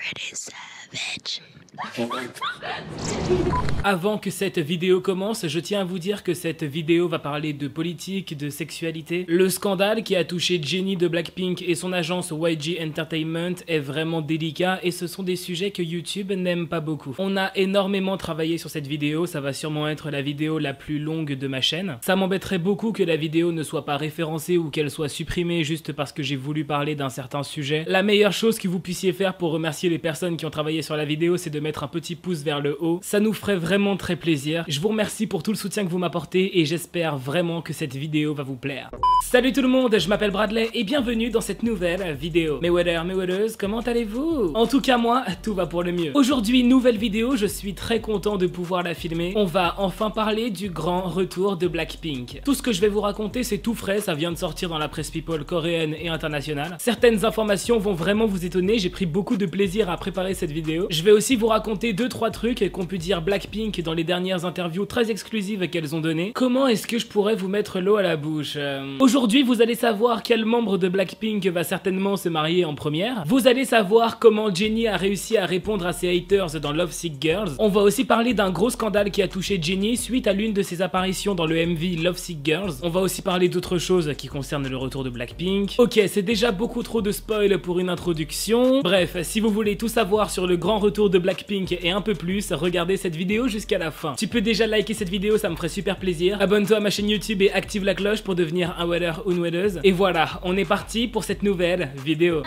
Pretty savage. Avant que cette vidéo commence, je tiens à vous dire que cette vidéo va parler de politique, de sexualité. Le scandale qui a touché Jennie de Blackpink et son agence YG Entertainment est vraiment délicat et ce sont des sujets que YouTube n'aime pas beaucoup. On a énormément travaillé sur cette vidéo, ça va sûrement être la vidéo la plus longue de ma chaîne. Ça m'embêterait beaucoup que la vidéo ne soit pas référencée ou qu'elle soit supprimée juste parce que j'ai voulu parler d'un certain sujet. La meilleure chose que vous puissiez faire pour remercier les personnes qui ont travaillé sur la vidéo, c'est de mettre un petit pouce vers le haut. Ça nous ferait vraiment très plaisir. Je vous remercie pour tout le soutien que vous m'apportez et j'espère vraiment que cette vidéo va vous plaire. Salut tout le monde, je m'appelle Bradley et bienvenue dans cette nouvelle vidéo. Mes wedders, mes wedders, comment allez-vous? En tout cas moi, tout va pour le mieux. Aujourd'hui, nouvelle vidéo, je suis très content de pouvoir la filmer. On va enfin parler du grand retour de Blackpink. Tout ce que je vais vous raconter, c'est tout frais, ça vient de sortir dans la presse people coréenne et internationale. Certaines informations vont vraiment vous étonner, j'ai pris beaucoup de plaisir à préparer cette vidéo. Je vais aussi vous raconter 2-3 trucs qu'ont pu dire Blackpink dans les dernières interviews très exclusives qu'elles ont données. Comment est-ce que je pourrais vous mettre l'eau à la bouche? Aujourd'hui, vous allez savoir quel membre de Blackpink va certainement se marier en première. Vous allez savoir comment Jennie a réussi à répondre à ses haters dans Lovesick Girls. On va aussi parler d'un gros scandale qui a touché Jennie suite à l'une de ses apparitions dans le MV Lovesick Girls. On va aussi parler d'autres choses qui concernent le retour de Blackpink. Ok, c'est déjà beaucoup trop de spoil pour une introduction. Bref, si vous voulez tout savoir sur le grand retour de Blackpink et un peu plus, regardez cette vidéo jusqu'à la fin. Tu peux déjà liker cette vidéo, ça me ferait super plaisir. Abonne-toi à ma chaîne YouTube et active la cloche pour devenir un wedder ou une weddeuse. Et voilà, on est parti pour cette nouvelle vidéo.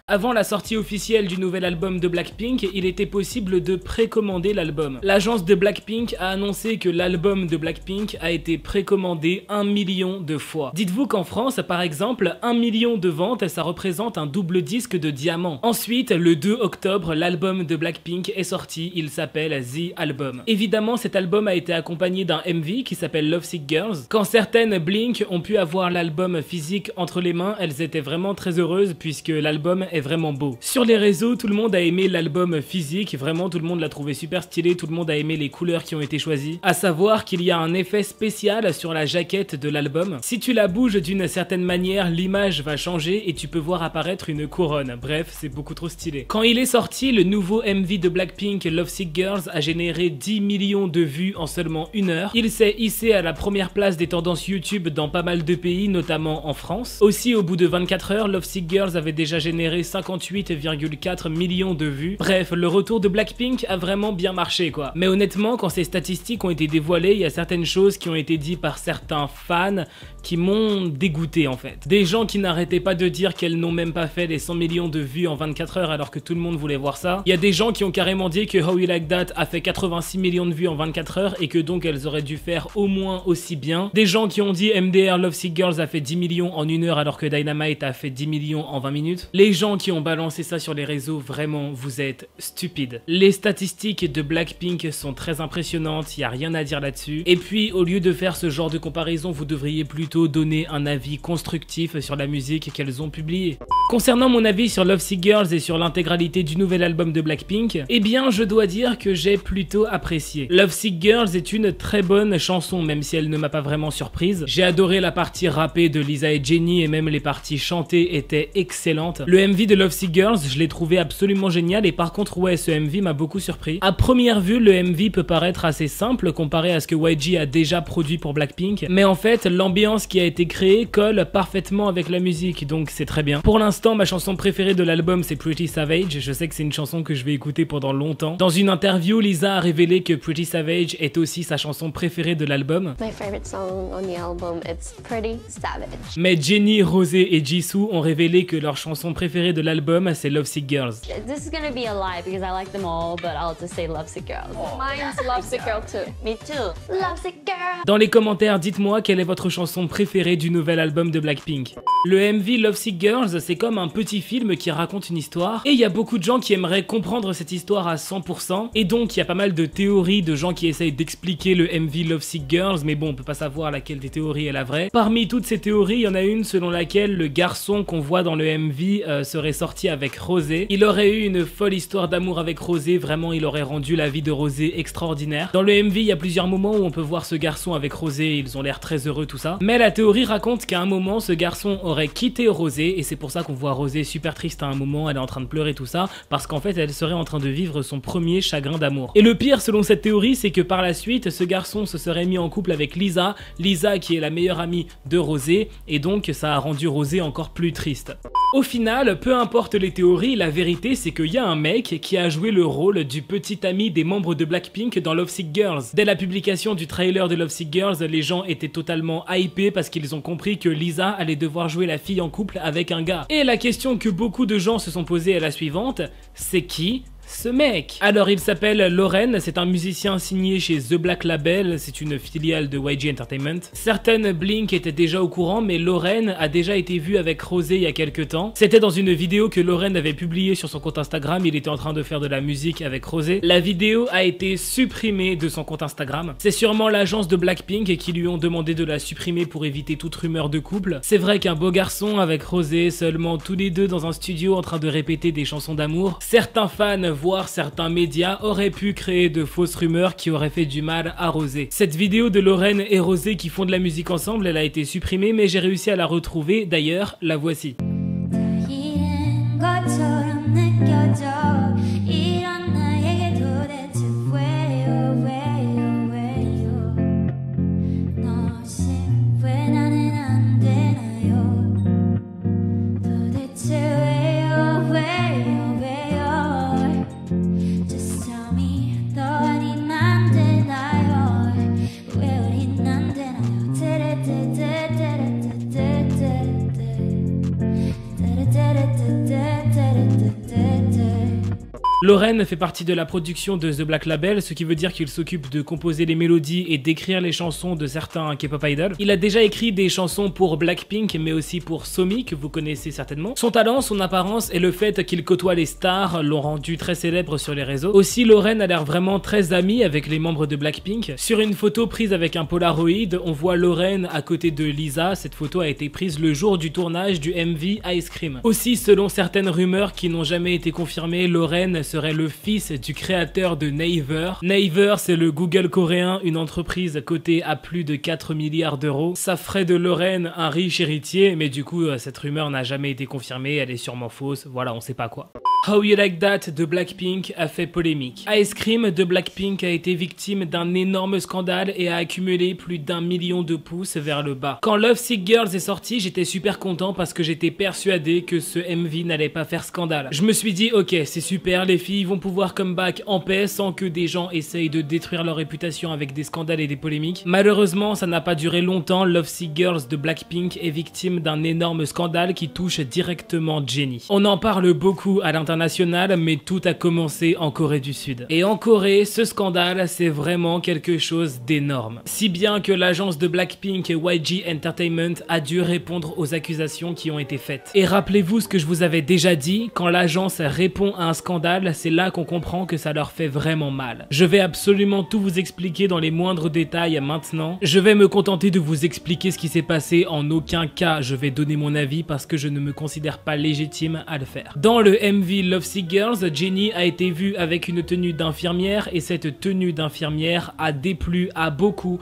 Avant la sortie officielle du nouvel album de Blackpink, il était possible de précommander l'album. L'agence de Blackpink a annoncé que l'album de Blackpink a été précommandé 1 million de fois. Dites-vous qu'en France, par exemple, 1 million de ventes, ça représente un double disque de diamant. Ensuite, le 2 octobre, l'album de Blackpink est sorti, il s'appelle The Album. Évidemment, cet album a été accompagné d'un MV qui s'appelle Lovesick Girls. Quand certaines Blink ont pu avoir l'album physique entre les mains, elles étaient vraiment très heureuses puisque l'album est vraiment beau. Sur les réseaux, tout le monde a aimé l'album physique, vraiment tout le monde l'a trouvé super stylé, tout le monde a aimé les couleurs qui ont été choisies. À savoir qu'il y a un effet spécial sur la jaquette de l'album. Si tu la bouges d'une certaine manière, l'image va changer et tu peux voir apparaître une couronne. Bref, c'est beaucoup trop stylé. Quand il est sorti, le nouveau MV de Blackpink, Lovesick Girls, a généré 10 millions de vues en seulement 1 heure. Il s'est hissé à la première place des tendances YouTube dans pas mal de pays, notamment en France. Aussi, au bout de 24 heures, Lovesick Girls avait déjà généré 58,4 millions de vues. Bref, le retour de Blackpink a vraiment bien marché quoi. Mais honnêtement, quand ces statistiques ont été dévoilées, il y a certaines choses qui ont été dites par certains fans qui m'ont dégoûté en fait. Des gens qui n'arrêtaient pas de dire qu'elles n'ont même pas fait les 100 millions de vues en 24 heures alors que tout le monde voulait voir ça. Il y a des gens qui ont carrément dit que How We Like That a fait 86 millions de vues en 24 heures et que donc elles auraient dû faire au moins aussi bien. Des gens qui ont dit MDR Lovesick Girls a fait 10 millions en 1 heure alors que Dynamite a fait 10 millions en 20 minutes. Les gens qui ont balancé ça sur les réseaux, vraiment vous êtes stupides. Les statistiques de Blackpink sont très impressionnantes, il n'y a rien à dire là-dessus. Et puis au lieu de faire ce genre de comparaison, vous devriez plutôt donner un avis constructif sur la musique qu'elles ont publiée. Concernant mon avis sur Lovesick Girls et sur l'intégralité du nouvel album de Blackpink, eh bien je dois dire que j'ai plutôt apprécié. Lovesick Girls est une très bonne chanson, même si elle ne m'a pas vraiment surprise. J'ai adoré la partie rappée de Lisa et Jennie et même les parties chantées étaient excellentes. Le MV de Lovesick Girls, je l'ai trouvé absolument génial et par contre ouais, ce MV m'a beaucoup surpris. À première vue, le MV peut paraître assez simple comparé à ce que YG a déjà produit pour Blackpink, mais en fait l'ambiance qui a été créée colle parfaitement avec la musique, donc c'est très bien. Pour l'instant, ma chanson préférée de l'album c'est Pretty Savage, je sais que c'est une chanson que je vais écouter pendant longtemps. Dans une interview, Lisa a révélé que Pretty Savage est aussi sa chanson préférée de l'album. My favorite song on the album, it's Pretty Savage. Mais Jennie, Rosé et Jisoo ont révélé que leur chanson préférée de l'album c'est Lovesick Girls. This is gonna be a lie because I like them all, but I'll just say Lovesick Girls. Mine's Lovesick Girl too. Me too. Lovesick Girl. Dans les commentaires, dites-moi quelle est votre chanson préférée du nouvel album de Blackpink. Le MV Lovesick Girls, c'est comme comme un petit film qui raconte une histoire, et il y a beaucoup de gens qui aimeraient comprendre cette histoire à 100%, et donc il y a pas mal de théories de gens qui essayent d'expliquer le MV Lovesick Girls, mais bon, on peut pas savoir laquelle des théories est la vraie. Parmi toutes ces théories, il y en a une selon laquelle le garçon qu'on voit dans le MV serait sorti avec Rosé. Il aurait eu une folle histoire d'amour avec Rosé, vraiment il aurait rendu la vie de Rosé extraordinaire. Dans le MV, il y a plusieurs moments où on peut voir ce garçon avec Rosé, ils ont l'air très heureux tout ça. Mais la théorie raconte qu'à un moment, ce garçon aurait quitté Rosé, et c'est pour ça qu'on voit Rosé super triste à un moment, elle est en train de pleurer tout ça, parce qu'en fait elle serait en train de vivre son premier chagrin d'amour. Et le pire selon cette théorie, c'est que par la suite, ce garçon se serait mis en couple avec Lisa, Lisa qui est la meilleure amie de Rosé, et donc ça a rendu Rosé encore plus triste. Au final, peu importe les théories, la vérité c'est qu'il y a un mec qui a joué le rôle du petit ami des membres de Blackpink dans Lovesick Girls. Dès la publication du trailer de Lovesick Girls, les gens étaient totalement hypés parce qu'ils ont compris que Lisa allait devoir jouer la fille en couple avec un gars. Et la question que beaucoup de gens se sont posées est la suivante, c'est qui ce mec? Alors il s'appelle Loren, c'est un musicien signé chez The Black Label, c'est une filiale de YG Entertainment. Certaines Blink étaient déjà au courant, mais Loren a déjà été vu avec Rosé il y a quelques temps. C'était dans une vidéo que Loren avait publiée sur son compte Instagram, il était en train de faire de la musique avec Rosé. La vidéo a été supprimée de son compte Instagram. C'est sûrement l'agence de Blackpink qui lui ont demandé de la supprimer pour éviter toute rumeur de couple. C'est vrai qu'un beau garçon avec Rosé, seulement tous les deux dans un studio en train de répéter des chansons d'amour, certains fans voire certains médias auraient pu créer de fausses rumeurs qui auraient fait du mal à Rosé. Cette vidéo de Loren et Rosé qui font de la musique ensemble, elle a été supprimée, mais j'ai réussi à la retrouver, d'ailleurs, la voici. Loren fait partie de la production de The Black Label, ce qui veut dire qu'il s'occupe de composer les mélodies et d'écrire les chansons de certains K-pop idols. Il a déjà écrit des chansons pour Blackpink, mais aussi pour Somi, que vous connaissez certainement. Son talent, son apparence et le fait qu'il côtoie les stars l'ont rendu très célèbre sur les réseaux. Aussi, Loren a l'air vraiment très ami avec les membres de Blackpink. Sur une photo prise avec un Polaroid, on voit Loren à côté de Lisa. Cette photo a été prise le jour du tournage du MV Ice Cream. Aussi, selon certaines rumeurs qui n'ont jamais été confirmées, Loren serait le fils du créateur de Naver. Naver, c'est le Google coréen, une entreprise cotée à plus de 4 milliards d'euros. Ça ferait de Loren un riche héritier, mais du coup, cette rumeur n'a jamais été confirmée, elle est sûrement fausse, voilà, on sait pas quoi. How You Like That de Blackpink a fait polémique. Ice Cream de Blackpink a été victime d'un énorme scandale et a accumulé plus d'1 million de pouces vers le bas. Quand Lovesick Girls est sorti, j'étais super content parce que j'étais persuadé que ce MV n'allait pas faire scandale. Je me suis dit, ok, c'est super, les filles vont pouvoir come back en paix sans que des gens essayent de détruire leur réputation avec des scandales et des polémiques. Malheureusement, ça n'a pas duré longtemps. Lovesick Girls de Blackpink est victime d'un énorme scandale qui touche directement Jennie. On en parle beaucoup à l'international, mais tout a commencé en Corée du Sud. Et en Corée, ce scandale, c'est vraiment quelque chose d'énorme. Si bien que l'agence de Blackpink, YG Entertainment, a dû répondre aux accusations qui ont été faites. Et rappelez-vous ce que je vous avais déjà dit, quand l'agence répond à un scandale, c'est là qu'on comprend que ça leur fait vraiment mal. Je vais absolument tout vous expliquer dans les moindres détails maintenant. Je vais me contenter de vous expliquer ce qui s'est passé, en aucun cas je vais donner mon avis parce que je ne me considère pas légitime à le faire. Dans le MV Lovesick Girls, Jennie a été vue avec une tenue d'infirmière et cette tenue d'infirmière a déplu à beaucoup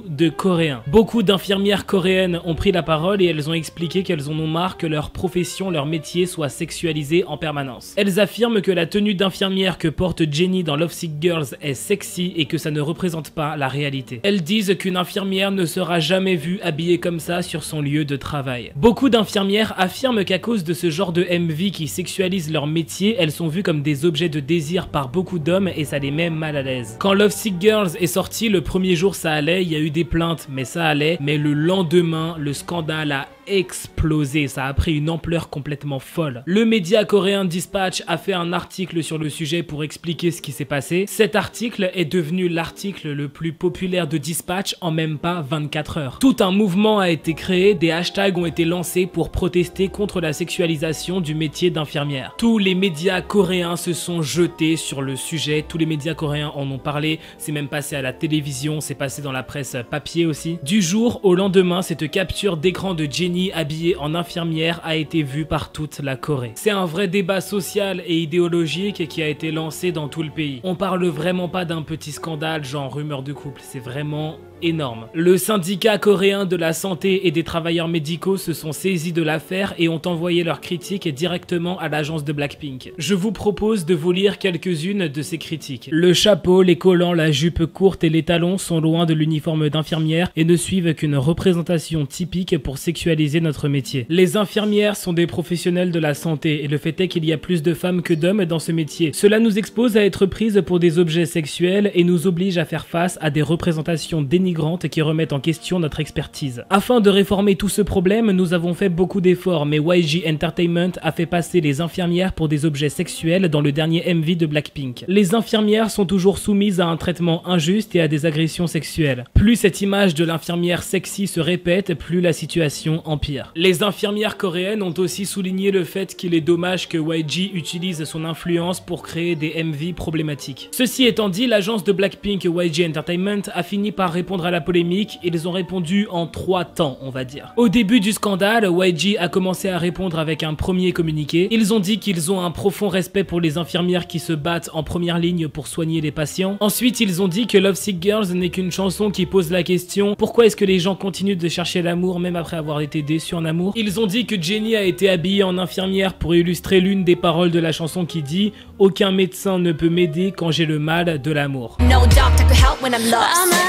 de Coréens. Beaucoup d'infirmières coréennes ont pris la parole et elles ont expliqué qu'elles en ont marre que leur profession, leur métier soit sexualisé en permanence. Elles affirment que la tenue d'infirmière que porte Jennie dans Lovesick Girls est sexy et que ça ne représente pas la réalité. Elles disent qu'une infirmière ne sera jamais vue habillée comme ça sur son lieu de travail. Beaucoup d'infirmières affirment qu'à cause de ce genre de MV qui sexualise leur métier, elles sont vues comme des objets de désir par beaucoup d'hommes et ça les met mal à l'aise. Quand Lovesick Girls est sorti, le premier jour ça allait, il y a eu des plaintes, mais ça allait. Mais le lendemain, le scandale a explosé, ça a pris une ampleur complètement folle. Le média coréen Dispatch a fait un article sur le sujet pour expliquer ce qui s'est passé. Cet article est devenu l'article le plus populaire de Dispatch en même pas 24 heures. Tout un mouvement a été créé, des hashtags ont été lancés pour protester contre la sexualisation du métier d'infirmière. Tous les médias coréens se sont jetés sur le sujet, tous les médias coréens en ont parlé, c'est même passé à la télévision, c'est passé dans la presse papier aussi. Du jour au lendemain, cette capture d'écran de Jennie habillée en infirmière a été vue par toute la Corée. C'est un vrai débat social et idéologique qui a été lancé dans tout le pays. On parle vraiment pas d'un petit scandale genre rumeur de couple, c'est vraiment énorme. Le syndicat coréen de la santé et des travailleurs médicaux se sont saisis de l'affaire et ont envoyé leurs critiques directement à l'agence de Blackpink. Je vous propose de vous lire quelques-unes de ces critiques. Le chapeau, les collants, la jupe courte et les talons sont loin de l'uniforme d'infirmière et ne suivent qu'une représentation typique pour sexualiser notre métier. Les infirmières sont des professionnels de la santé et le fait est qu'il y a plus de femmes que d'hommes dans ce métier. Cela nous expose à être prises pour des objets sexuels et nous oblige à faire face à des représentations dénigrantes qui remettent en question notre expertise. Afin de réformer tout ce problème, nous avons fait beaucoup d'efforts, mais YG Entertainment a fait passer les infirmières pour des objets sexuels dans le dernier MV de Blackpink. Les infirmières sont toujours soumises à un traitement injuste et à des agressions sexuelles. Plus cette image de l'infirmière sexy se répète, plus la situation empire. Les infirmières coréennes ont aussi souligné le fait qu'il est dommage que YG utilise son influence pour créer des MV problématiques. Ceci étant dit, l'agence de Blackpink YG Entertainment a fini par répondre à la polémique et ils ont répondu en 3 temps, on va dire. Au début du scandale, YG a commencé à répondre avec un premier communiqué. Ils ont dit qu'ils ont un profond respect pour les infirmières qui se battent en première ligne pour soigner les patients. Ensuite, ils ont dit que Lovesick Girls n'est qu'une chanson qui pose la question pourquoi est-ce que les gens continuent de chercher l'amour même après avoir été déçus en amour. Ils ont dit que Jennie a été habillée en infirmière pour illustrer l'une des paroles de la chanson qui dit « Aucun médecin ne peut m'aider quand j'ai le mal de l'amour ».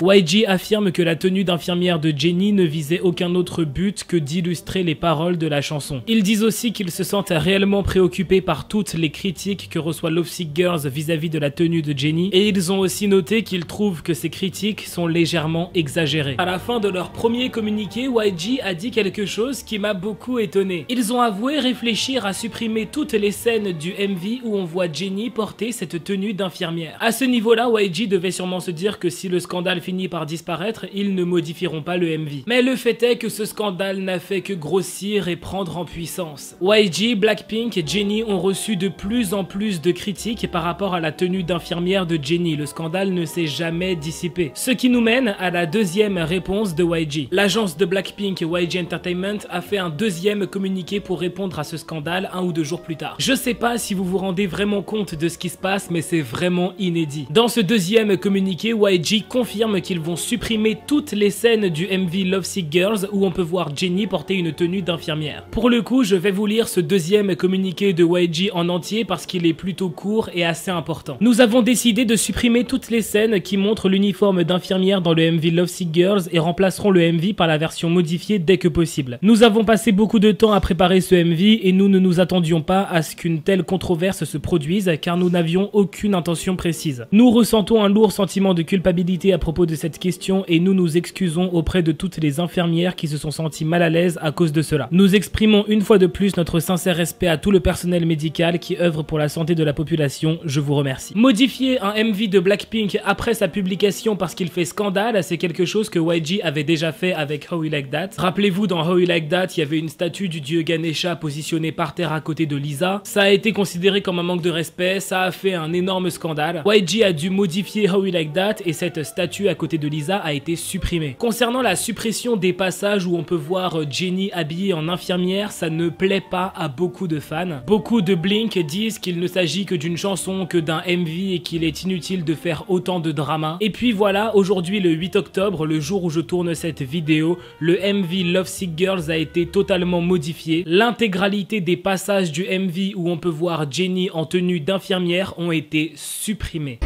YG affirme que la tenue d'infirmière de Jennie ne visait aucun autre but que d'illustrer les paroles de la chanson. Ils disent aussi qu'ils se sentent réellement préoccupés par toutes les critiques que reçoit Lovesick Girls vis-à-vis de la tenue de Jennie et ils ont aussi noté qu'ils trouvent que ces critiques sont légèrement exagérées. À la fin de leur premier communiqué, YG a dit quelque chose qui m'a beaucoup étonné. Ils ont avoué réfléchir à supprimer toutes les scènes du MV où on voit Jennie porter cette tenue d'infirmière. À ce niveau-là, YG devait sûrement se dire que si le scandale finit par disparaître, ils ne modifieront pas le MV. Mais le fait est que ce scandale n'a fait que grossir et prendre en puissance. YG, Blackpink et Jennie ont reçu de plus en plus de critiques par rapport à la tenue d'infirmière de Jennie. Le scandale ne s'est jamais dissipé. Ce qui nous mène à la deuxième réponse de YG. L'agence de Blackpink YG Entertainment a fait un deuxième communiqué pour répondre à ce scandale 1 ou 2 jours plus tard. Je sais pas si vous vous rendez vraiment compte de ce qui se passe, mais c'est vraiment inédit. Dans ce deuxième communiqué, YG confirme qu'ils vont supprimer toutes les scènes du MV Lovesick Girls où on peut voir Jennie porter une tenue d'infirmière. Pour le coup, je vais vous lire ce deuxième communiqué de YG en entier parce qu'il est plutôt court et assez important. Nous avons décidé de supprimer toutes les scènes qui montrent l'uniforme d'infirmière dans le MV Lovesick Girls et remplacerons le MV par la version modifiée dès que possible. Nous avons passé beaucoup de temps à préparer ce MV et nous ne nous attendions pas à ce qu'une telle controverse se produise car nous n'avions aucune intention précise. Nous ressentons un lourd sentiment de culpabilité à propos de cette question et nous nous excusons auprès de toutes les infirmières qui se sont senties mal à l'aise à cause de cela. Nous exprimons une fois de plus notre sincère respect à tout le personnel médical qui œuvre pour la santé de la population, je vous remercie. Modifier un MV de Blackpink après sa publication parce qu'il fait scandale, c'est quelque chose que YG avait déjà fait avec How We Like That. Rappelez-vous, dans How We Like That, il y avait une statue du dieu Ganesha positionnée par terre à côté de Lisa. Ça a été considéré comme un manque de respect, ça a fait un énorme scandale. YG a dû modifier How We Like That et cette statue à côté de Lisa a été supprimée. Concernant la suppression des passages où on peut voir Jennie habillée en infirmière, ça ne plaît pas à beaucoup de fans. Beaucoup de Blink disent qu'il ne s'agit que d'une chanson, que d'un MV et qu'il est inutile de faire autant de drama. Et puis voilà, aujourd'hui le 8 octobre, le jour où je tourne cette vidéo, le MV Lovesick Girls a été totalement modifié. L'intégralité des passages du MV où on peut voir Jennie en tenue d'infirmière ont été supprimés.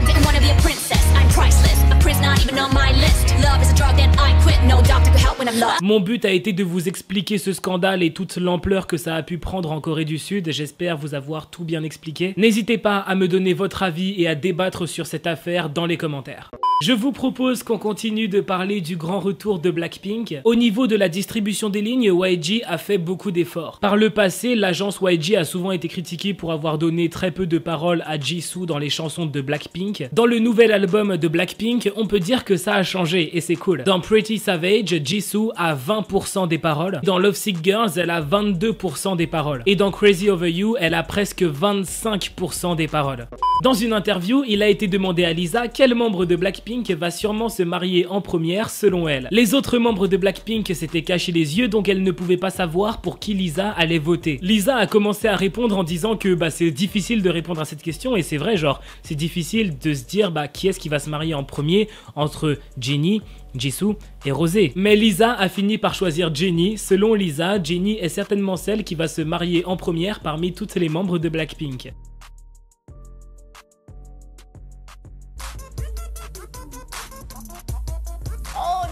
Mon but a été de vous expliquer ce scandale et toute l'ampleur que ça a pu prendre en Corée du Sud. J'espère vous avoir tout bien expliqué. N'hésitez pas à me donner votre avis et à débattre sur cette affaire dans les commentaires. Je vous propose qu'on continue de parler du grand retour de Blackpink. Au niveau de la distribution des lignes, YG a fait beaucoup d'efforts. Par le passé, l'agence YG a souvent été critiquée pour avoir donné très peu de paroles à Jisoo dans les chansons de Blackpink. Dans le nouvel album de Blackpink, on peut dire que ça a changé et c'est cool. Dans Pretty Savage, Jisoo a 20% des paroles. Dans Lovesick Girls, elle a 22% des paroles. Et dans Crazy Over You, elle a presque 25% des paroles. Dans une interview, il a été demandé à Lisa quel membre de Blackpink va sûrement se marier en première selon elle. Les autres membres de Blackpink s'étaient cachés les yeux, donc elle ne pouvait pas savoir pour qui Lisa allait voter. Lisa a commencé à répondre en disant que c'est difficile de répondre à cette question, et c'est vrai, genre c'est difficile de se dire qui est-ce qui va se marier en premier entre Jennie, Jisoo et Rosé. Mais Lisa a fini par choisir Jennie. Selon Lisa, Jennie est certainement celle qui va se marier en première parmi toutes les membres de Blackpink.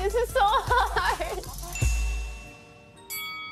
This is so hard.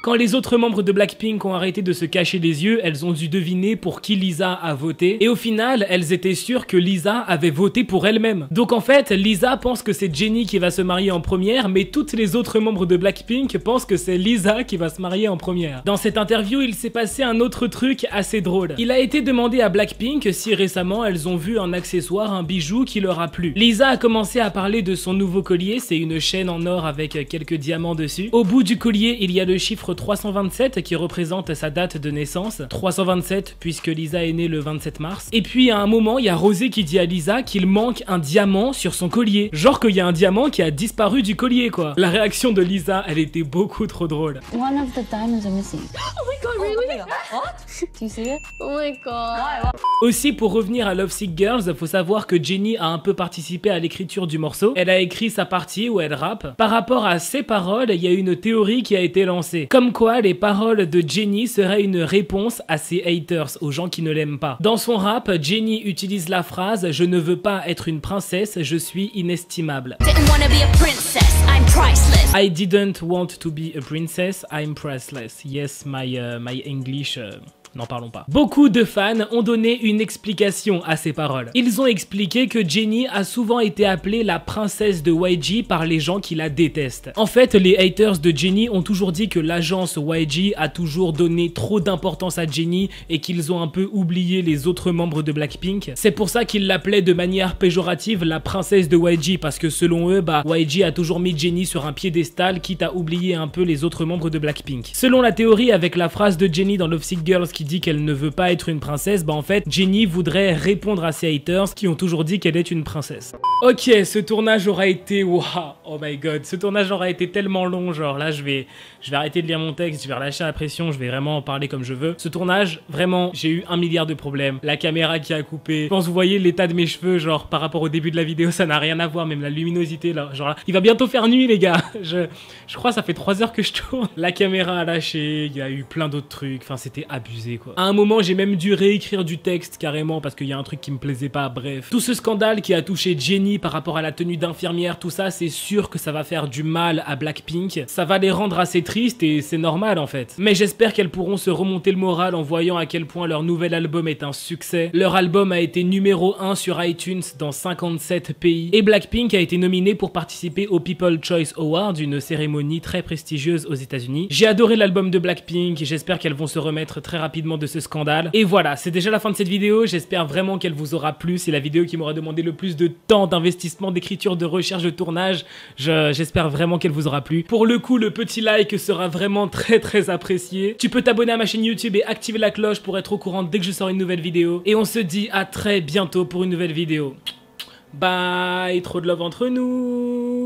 Quand les autres membres de Blackpink ont arrêté de se cacher les yeux, elles ont dû deviner pour qui Lisa a voté. Et au final, elles étaient sûres que Lisa avait voté pour elle-même. Donc en fait, Lisa pense que c'est Jennie qui va se marier en première, mais toutes les autres membres de Blackpink pensent que c'est Lisa qui va se marier en première. Dans cette interview, il s'est passé un autre truc assez drôle. Il a été demandé à Blackpink si récemment elles ont vu un accessoire, un bijou qui leur a plu. Lisa a commencé à parler de son nouveau collier, c'est une chaîne en or avec quelques diamants dessus. Au bout du collier, il y a le chiffre 327 qui représente sa date de naissance. 327 puisque Lisa est née le 27 mars. Et puis à un moment, il y a Rosé qui dit à Lisa qu'il manque un diamant sur son collier. Genre qu'il y a un diamant qui a disparu du collier quoi. La réaction de Lisa, elle était beaucoup trop drôle. One of the diamonds are missing. Oh my god, really? What? Do you see it? Oh my god. Aussi, pour revenir à Lovesick Girls, faut savoir que Jennie a un peu participé à l'écriture du morceau. Elle a écrit sa partie où elle rappe. Par rapport à ses paroles, il y a une théorie qui a été lancée. Comme quoi, les paroles de Jennie seraient une réponse à ses haters, aux gens qui ne l'aiment pas. Dans son rap, Jennie utilise la phrase « Je ne veux pas être une princesse, je suis inestimable ». I didn't want to be a princess, I'm priceless. Yes, my English... N'en parlons pas. Beaucoup de fans ont donné une explication à ces paroles. Ils ont expliqué que Jennie a souvent été appelée la princesse de YG par les gens qui la détestent. En fait, les haters de Jennie ont toujours dit que l'agence YG a toujours donné trop d'importance à Jennie et qu'ils ont un peu oublié les autres membres de Blackpink. C'est pour ça qu'ils l'appelaient de manière péjorative la princesse de YG, parce que selon eux, YG a toujours mis Jennie sur un piédestal, quitte à oublier un peu les autres membres de Blackpink. Selon la théorie, avec la phrase de Jennie dans Lovesick Girls qui dit qu'elle ne veut pas être une princesse, en fait, Jennie voudrait répondre à ses haters qui ont toujours dit qu'elle est une princesse. Ok, ce tournage aura été... Wow, oh my god, ce tournage aura été tellement long, genre là je vais arrêter de lire mon texte, je vais relâcher la pression, je vais vraiment en parler comme je veux. Ce tournage, vraiment, j'ai eu 1 milliard de problèmes. La caméra qui a coupé, je pense vous voyez l'état de mes cheveux, genre par rapport au début de la vidéo, ça n'a rien à voir, même la luminosité, là, genre là, il va bientôt faire nuit les gars. Je crois ça fait 3 heures que je tourne. La caméra a lâché, il y a eu plein d'autres trucs, enfin c'était abusé quoi. À un moment, j'ai même dû réécrire du texte carrément parce qu'il y a un truc qui me plaisait pas, bref. Tout ce scandale qui a touché Jennie par rapport à la tenue d'infirmière, tout ça, c'est sûr que ça va faire du mal à Blackpink. Ça va les rendre assez tristes et c'est normal en fait. Mais j'espère qu'elles pourront se remonter le moral en voyant à quel point leur nouvel album est un succès. Leur album a été numéro 1 sur iTunes dans 57 pays. Et Blackpink a été nominé pour participer au People's Choice Award, une cérémonie très prestigieuse aux États-Unis. J'ai adoré l'album de Blackpink et j'espère qu'elles vont se remettre très rapidement de ce scandale. Et voilà, c'est déjà la fin de cette vidéo. J'espère vraiment qu'elle vous aura plu. C'est la vidéo qui m'aura demandé le plus de temps, d'investissement, d'écriture, de recherche, de tournage. J'espère vraiment qu'elle vous aura plu. Pour le coup, le petit like sera vraiment très apprécié. Tu peux t'abonner à ma chaîne YouTube et activer la cloche pour être au courant dès que je sors une nouvelle vidéo. Et on se dit à très bientôt pour une nouvelle vidéo. Bye, trop de love entre nous.